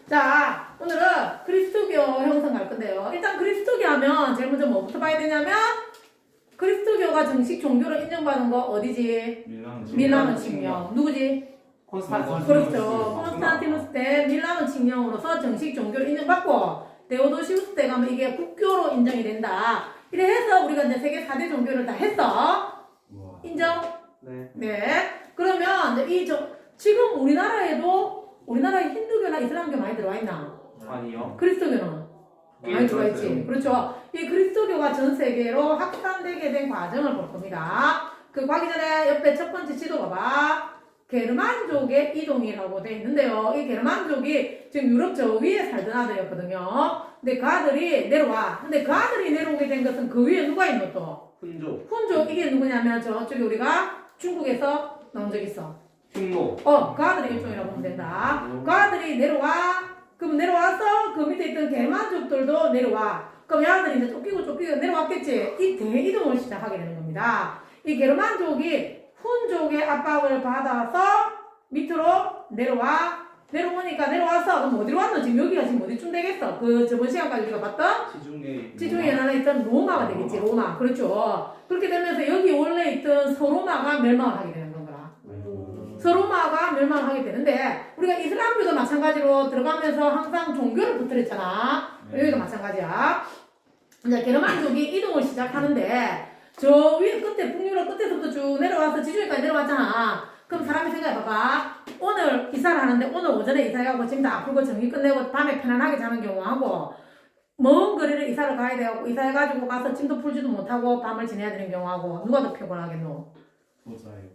자, 오늘은 그리스도교 형성 갈 건데요. 일단 그리스도교 하면 제일 먼저 뭐부터 봐야 되냐면 그리스도교가 정식 종교로 인정받은 거 어디지? 밀라노 칙령. 누구지? 그렇죠. 콘스탄티누스 때 밀라노 칙령으로서 정식 종교로 인정받고 데오도시우스 때 가면 이게 국교로 인정이 된다. 이래 해서 우리가 이제 세계 4대 종교를 다 했어. 인정? 네. 그러면 이제 지금 우리나라에 힌두교나 이슬람교 많이 들어와 있나? 아니요. 그리스도교는 많이 들어와 있지. 그렇죠. 이 그리스도교가 전 세계로 확산되게 된 과정을 볼 겁니다. 그 가기 전에 옆에 첫 번째 지도 봐봐. 게르만족의 이동이라고 돼 있는데요. 이 게르만족이 지금 유럽 저 위에 살던 아들이었거든요. 근데 그 아들이 내려와. 근데 그 아들이 내려오게 된 것은 그 위에 누가 있노 또? 훈족. 이게 누구냐면 저쪽에 우리가 중국에서 나온 적 있어. 흉노. 그 아들이 일종이라고 보면 된다. 그 아들이 내려와. 그럼 내려와서 그 밑에 있던 게르만족들도 내려와. 그럼 이 아들이 이제 쫓기고 내려왔겠지. 이 대이동을 시작하게 되는 겁니다. 이 게르만족이 훈족의 압박을 받아서 밑으로 내려오니까 내려와서 그럼 어디로 왔노? 지금 여기가 지금 어디쯤 되겠어? 그 저번 시간까지 우리가 봤던 지중해 연안에 있던 로마가 되겠지. 로마. 그렇죠. 그렇게 되면서 여기 원래 있던 서로마가 멸망을 하게 되는 건가. 서로마가 멸망을 하게 되는데 우리가 이슬람교도 마찬가지로 들어가면서 항상 종교를 붙들었잖아. 여기도 마찬가지야. 이제 게르만족이 이동을 시작하는데 저 위에 끝에 북유럽 끝에서부터 쭉 내려와서 지중해까지 내려왔잖아. 그럼 사람이 생각해봐봐. 오늘 이사를 하는데 오늘 오전에 이사하고 짐 다 풀고 정리 끝내고 밤에 편안하게 자는 경우하고 먼 거리를 이사를 가야 돼갖고 이사해가지고 가서 짐도 풀지도 못하고 밤을 지내야 되는 경우하고 누가 더 피곤하겠노?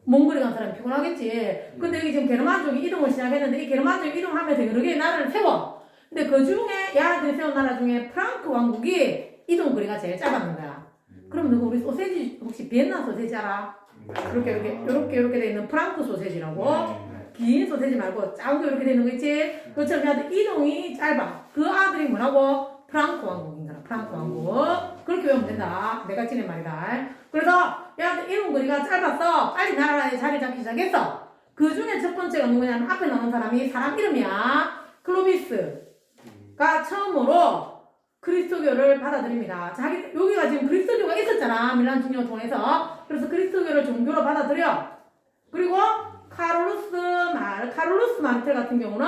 먼 거리 간 사람이 피곤하겠지. 근데 여기 지금 게르만족이 이동을 시작했는데 이 게르만족이 이동하면서 여러 개의 나라를 세워. 근데 그 중에 얘네들이 세운 나라 중에 프랑크 왕국이 이동 거리가 제일 짧았는 거야. 그럼 누구 우리 소세지 혹시 비엔나 소세지 알아? 이렇게 돼 있는 프랑크 소세지라고. 긴 소세지 말고 작은 거 이렇게 돼 있는 거 있지? 그처럼 얘들 이동이 짧아. 그 아들이 뭐라고? 프랑크 왕국인 거라. 프랑크 왕국. 그렇게 외우면 된다. 내가 지낸 말이다. 그래서 얘들 이동 거리가 짧았어. 빨리 나라에 자리 잡기 시작했어. 그 중에 첫 번째가 누구냐면 앞에 나온 사람이 사람 이름이야. 클로비스가 처음으로 그리스도교를 받아들입니다. 여기가 지금 그리스도교가 있었잖아. 밀란 칙령을 통해서. 그래서 그리스도교를 종교로 받아들여. 그리고 카를루스 마르텔 같은 경우는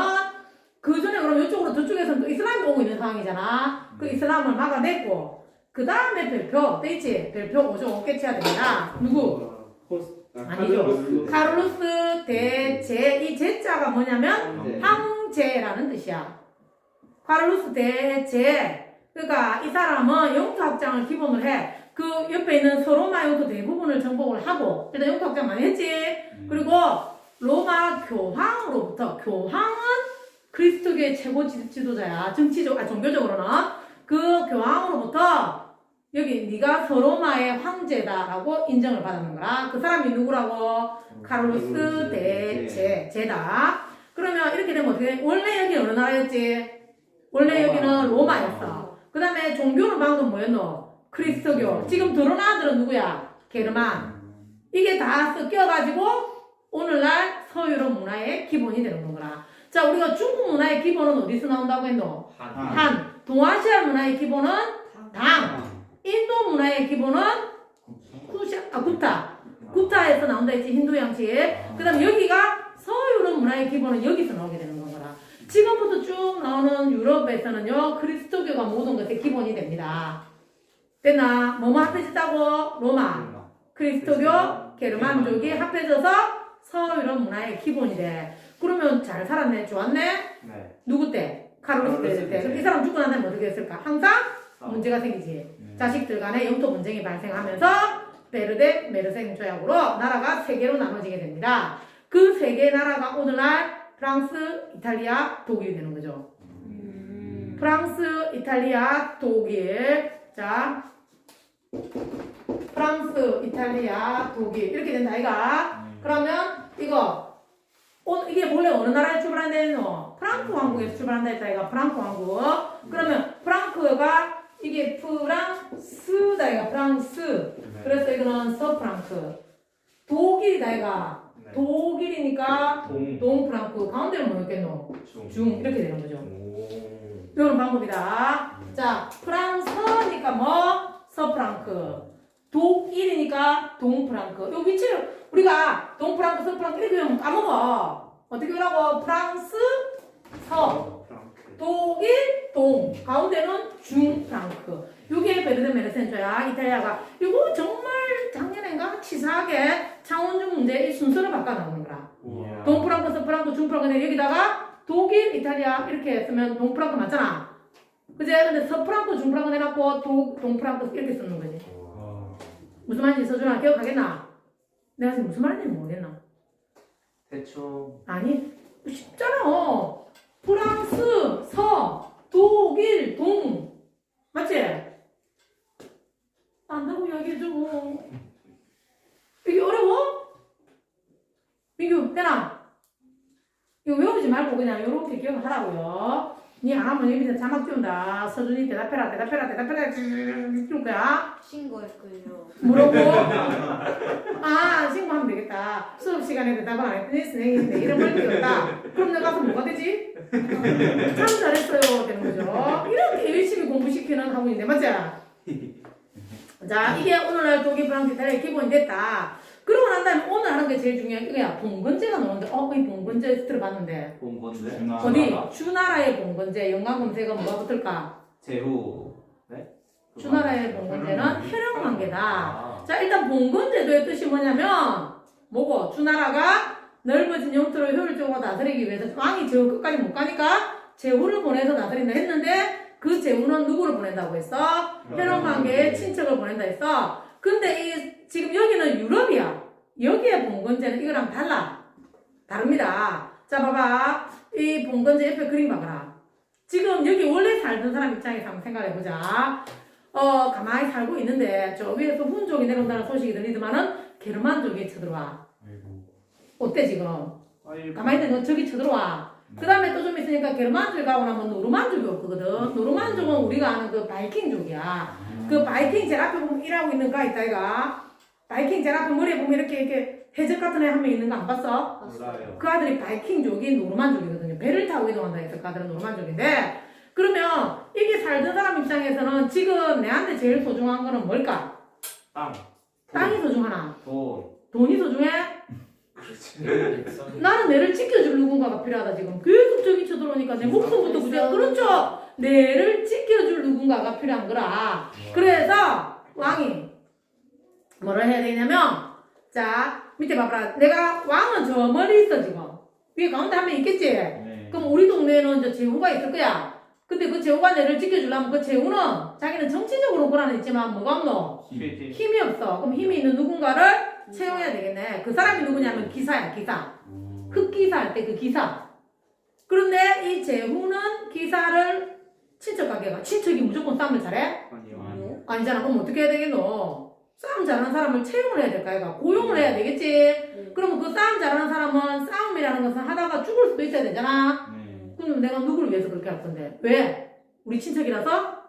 그 전에 그럼 이쪽으로 저쪽에서는 또 이슬람이 오고 있는 상황이잖아. 그 이슬람을 막아냈고 그 다음에 별표 돼 있지. 별표 5조 5개 쳐야 됩니다. 누구? 아니죠. 카를루스 대제. 이 제자가 뭐냐면 황제라는 뜻이야. 카를루스 대제. 그러니까 이 사람은 영토 확장을 기본으로 해. 그 옆에 있는 서로마 영토 대부분을 정복을 하고 일단 영토 확장 많이 했지. 그리고 로마 교황으로부터 교황은 그리스도교의 최고 지도자야. 종교적으로는 그 교황으로부터 여기 네가 서로마의 황제다라고 인정을 받는 거라. 그 사람이 누구라고? 카를루스 대제다. 그러면 이렇게 되면 어떻게 돼? 원래 여기 어느 나라였지? 원래 여기는 로마였어. 그 다음에 종교는 방금 뭐였노? 그리스도교. 지금 들어온 아들은 누구야? 게르만. 이게 다 섞여가지고 오늘날 서유럽 문화의 기본이 되는 거구나. 자, 우리가 중국 문화의 기본은 어디서 나온다고 했노? 한. 동아시아 문화의 기본은 당. 인도 문화의 기본은 구타. 구타에서 나온다 했지. 힌두 양식. 그 다음에 여기가 서유럽 문화의 기본은 여기서 나오게 되는 거구나. 지금부터 쭉 나오는 유럽에서는요, 그리스도교가 모든 것의 기본이 됩니다. 됐나? 뭐뭐 합해졌다고? 로마. 그리스도교, 게르만족이 합해져서 서유럽 문화의 기본이 돼. 그러면 잘 살았네? 좋았네? 네. 누구 때? 카를루스 때. 그럼 이 사람 죽고 난 다음에 어떻게 했을까? 항상 문제가 생기지. 자식들 간에 영토 분쟁이 발생하면서 베르데 메르생 조약으로 나라가 세 개로 나눠지게 됩니다. 그 세 개의 나라가 오늘날 프랑스, 이탈리아, 독일이 되는 거죠. 프랑스, 이탈리아, 독일. 자, 프랑스, 이탈리아, 독일. 이렇게 된다, 이가. 그러면 이게 원래 어느 나라에 출발한다 했노? 프랑크 왕국에서 출발한다 했다, 이가. 프랑크 왕국. 그러면 프랑크가 이게 프랑스다, 이가. 프랑스. 그래서 이거는 서프랑크. 독일이다, 이가. 독일이니까 동프랑크. 가운데는 뭐였겠노? 중. 이렇게 되는 거죠. 이런 방법이다. 자, 프랑스니까 뭐? 서프랑크. 독일이니까 동프랑크. 요 위치를 우리가 동프랑크, 서프랑크 이렇게 하면 까먹어. 어떻게 하라고? 프랑스, 서. 독일, 동. 가운데는 중프랑크. 요게 베르든 메르센조야. 이탈리아가. 이거 정말 작년인가? 치사하게 창원중 문제 이 순서를 바꿔 나오는 거라. 동프랑크, 서프랑크, 중프랑크. 여기다가 독일, 이탈리아 이렇게 쓰면 동프랑크 맞잖아. 그제? 근데 서프랑크, 중프랑크 해놓고 동프랑크 이렇게 쓰는 거지. 무슨 말인지 서준아 기억하겠나? 내가 지금 무슨 말인지 모르겠나? 대충. 아니 쉽잖아. 프랑스, 서, 독일, 동. 맞지? 안다고 이야기해줘. 이게 어려워? 민규, 되나? 이거 외우지 말고 그냥 이렇게 기억하라고요. 니 안 하면 여기 밑에 자막 띄운다. 서준이 대답해라. 이럴 거야. 신고했고요. 뭐라고? 아, 신고하면 되겠다. 수업 시간에 대답을 안 했더니 선생님이 내 이름을 띄웠다. 그럼 내가 가서 뭐가 되지? 참 잘했어요. 되는 거죠. 이렇게 열심히 공부시키는 학원인데, 맞지? 자, 이게 오늘날 독일, 프랑스, 이탈리아 기본이 됐다. 그러고 난 다음에 오늘 하는 게 제일 중요한 이거야. 봉건제가 나오는데, 이 봉건제 들어봤는데. 봉건제? 어디? 주나라의 봉건제. 연관 검색어 뭐가 붙을까? 제후. 네? 주나라의 봉건제는 혈연관계다. 자, 일단 봉건제도의 뜻이 뭐냐면 뭐고? 주나라가 넓어진 영토를 효율적으로 다스리기 위해서 왕이 제후 끝까지 못 가니까 제후를 보내서 다스린다 했는데 그 제후는 누구를 보낸다고 했어? 혈연관계의 친척을 보낸다 했어. 근데 지금 여기는 유럽이야. 여기에 봉건제는 이거랑 다릅니다. 자, 봐봐. 이 봉건제 옆에 그림 봐봐라. 지금 여기 원래 살던 사람 입장에서 한번 생각해보자. 가만히 살고 있는데 저 위에서 훈족이 내려온다는 소식이 들리더만은 게르만족이 쳐들어와. 어때 지금? 가만히 있는데 저기 쳐들어와. 그 다음에 또 좀 있으니까 게르만족이 가고 나면 노르만족이 오거든. 노르만족은 우리가 아는 그 바이킹족이야. 그 바이킹 제일 앞에 보면 일하고 있는 거 있다 이가. 바이킹 제일 앞에 머리에 보면 이렇게 해적 같은 애 한 명 있는 거 안 봤어? 몰라요. 그 아들이 바이킹족이 노르만족이거든요. 배를 타고 이동한다 해서 그 아들은 노르만족인데 그러면 이게 살던 사람 입장에서는 지금 내한테 제일 소중한 거는 뭘까? 땅이 소중하나? 돈이 소중해? 나는 내를 지켜줄 누군가가 필요하다 지금. 계속 저기 쳐들어오니까 내 목숨부터 부자. 그렇죠. 내를 지켜줄 누군가가 필요한 거라. 그래서 왕이 뭐를 해야 되냐면 자 밑에 봐봐라. 내가 왕은 저 멀리 있어 지금. 위에 가운데 한 명 있겠지? 그럼 우리 동네에는 저 제후가 있을 거야. 근데 그 제후가 내를 지켜주려면 그 제후는 자기는 정치적으로 권한은 있지만 뭐가 없노? 힘이 없어. 그럼 힘이 있는 누군가를 채용해야 되겠네. 그 사람이 누구냐면 기사야, 기사. 흑기사 할 때 그 기사. 그런데 이 제후는 기사를 친척관계가. 친척이 무조건 싸움을 잘해? 아니요. 아니잖아. 그럼 어떻게 해야 되겠노? 싸움 잘하는 사람을 채용을 해야 될까? 얘가 고용을 해야 되겠지? 그러면 그 싸움 잘하는 사람은 싸움이라는 것은 하다가 죽을 수도 있어야 되잖아? 그럼 내가 누구를 위해서 그렇게 할 건데? 왜? 우리 친척이라서?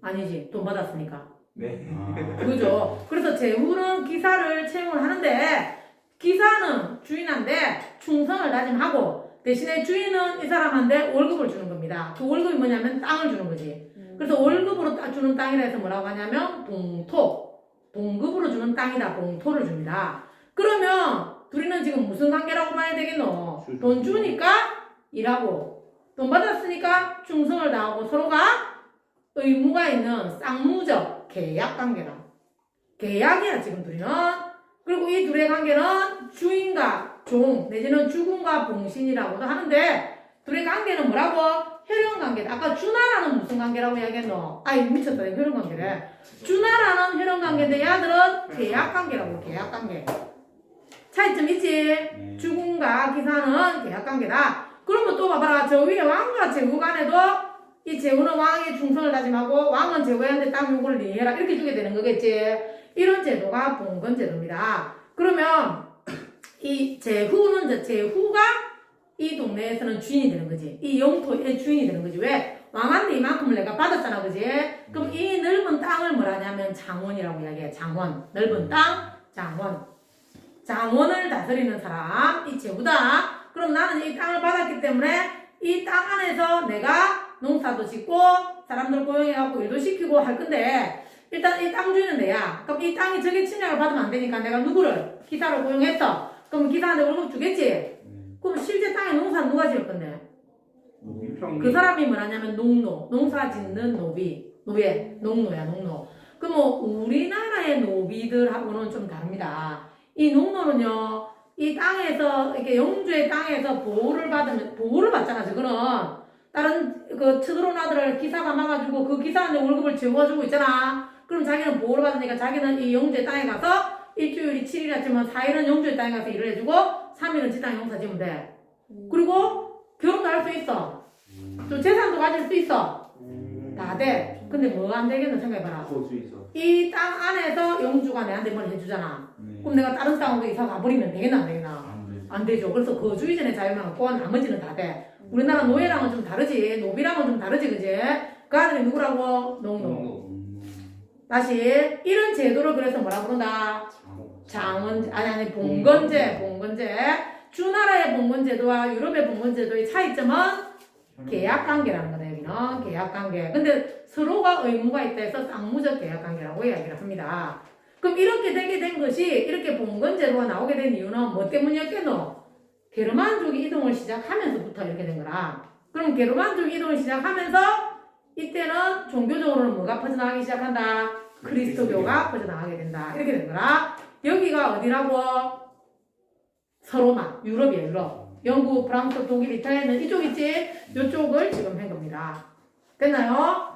아니지. 돈 받았으니까. 네. 그죠? 그래서 제후는 기사를 채용을 하는데 기사는 주인한테 충성을 다짐하고 대신에 주인은 이 사람한테 월급을 주는 겁니다. 그 월급이 뭐냐면 땅을 주는 거지. 그래서 월급으로 주는 땅이라 해서 뭐라고 하냐면 봉토. 봉급으로 주는 땅이다. 봉토를 줍니다. 그러면 둘이는 지금 무슨 관계라고 봐야 되겠노? 돈 주니까 일하고 돈 받았으니까 충성을 다하고 서로가 의무가 있는 쌍무적 계약 관계다. 계약이야 지금 둘이는. 그리고 이 둘의 관계는 주인과 종 내지는 주군과 봉신이라고도 하는데 둘의 관계는 뭐라고? 혈연 관계다. 아까 주나라는 무슨 관계라고 이야기했노? 아이 미쳤다. 혈연 관계래. 주나라는 혈연 관계인데 얘들은 계약 관계라고. 계약 관계. 차이점 있지? 주군과 기사는 계약 관계다. 그러면 또 봐봐라. 저 위에 왕과 제후 간에도 이 제후는 왕의 충성을 다짐하고 왕은 제후한테 땅 요구를 이해해라 이렇게 주게 되는 거겠지. 이런 제도가 봉건제도입니다. 그러면 이 제후는 제후가 이 동네에서는 주인이 되는 거지. 이 영토의 주인이 되는 거지. 왜? 왕한테 이만큼을 내가 받았잖아. 그지? 그럼 이 넓은 땅을 뭐라냐면 장원이라고 이야기해. 장원. 넓은 땅, 장원. 장원을 다스리는 사람, 이 제후다. 그럼 나는 이 땅을 받았기 때문에 이 땅 안에서 내가 농사도 짓고 사람들 고용해갖고 일도 시키고 할 건데 일단 이 땅 주인은 내야. 그럼 이 땅이 적의 침략을 받으면 안 되니까 내가 누구를? 기사를 고용했어. 그럼 기사한테 월급 주겠지? 그럼 실제 땅에 농사는 누가 지을 건데? 그 사람이 뭐라냐면 농노, 농사 짓는 노비, 농노야, 농노. 그럼 뭐 우리나라의 노비들하고는 좀 다릅니다. 이 농노는요, 이 땅에서 이렇게 영주의 땅에서 보호를 받잖아. 저거는 다른 그 쳐들어오나들을 기사가 막아주고 그 기사한테 월급을 재워주고 있잖아. 그럼 자기는 보호를 받으니까 자기는 이 영주의 땅에 가서 일주일이 7일이었지만 4일은 영주의 땅에 가서 일을 해주고 3일은 지 땅에 농사 지으면 돼. 그리고 결혼도 할 수 있어. 또 재산도 가질 수 있어. 다 돼. 근데 뭐 안 되겠노 생각해봐라. 이 땅 안에서 영주가 내한테 뭘 해주잖아. 그럼 내가 다른 땅으로 이사 가버리면 되겠나 안 되겠나? 안 되죠. 그래서 거주 이전의 자유만 갖고 나머지는 다 돼. 우리나라 노예랑은 좀 다르지. 노비랑은 좀 다르지, 그지? 그 아들이 누구라고? 농노. 다시 이런 제도를 그래서 뭐라 부른다? 봉건제. 주나라의 봉건제도와 유럽의 봉건제도의 차이점은 계약관계라는 거다. 여기는 계약관계. 근데 서로가 의무가 있다 해서 쌍무적 계약관계라고 이야기를 합니다. 그럼 이렇게 되게 된 것이 이렇게 봉건제도가 나오게 된 이유는 뭐 때문이었겠노? 게르만족이 이동을 시작하면서부터 이렇게 된 거라. 그럼 게르만족이 이동을 시작하면서 이때는 종교적으로는 뭐가 퍼져나가기 시작한다? 그리스도교가 퍼져나가게 된다. 이렇게 된 거라. 여기가 어디라고? 서로마, 유럽이에요, 유럽. 영국, 프랑스, 독일, 이탈리아는 이쪽 있지? 이쪽을 지금 한 겁니다. 됐나요?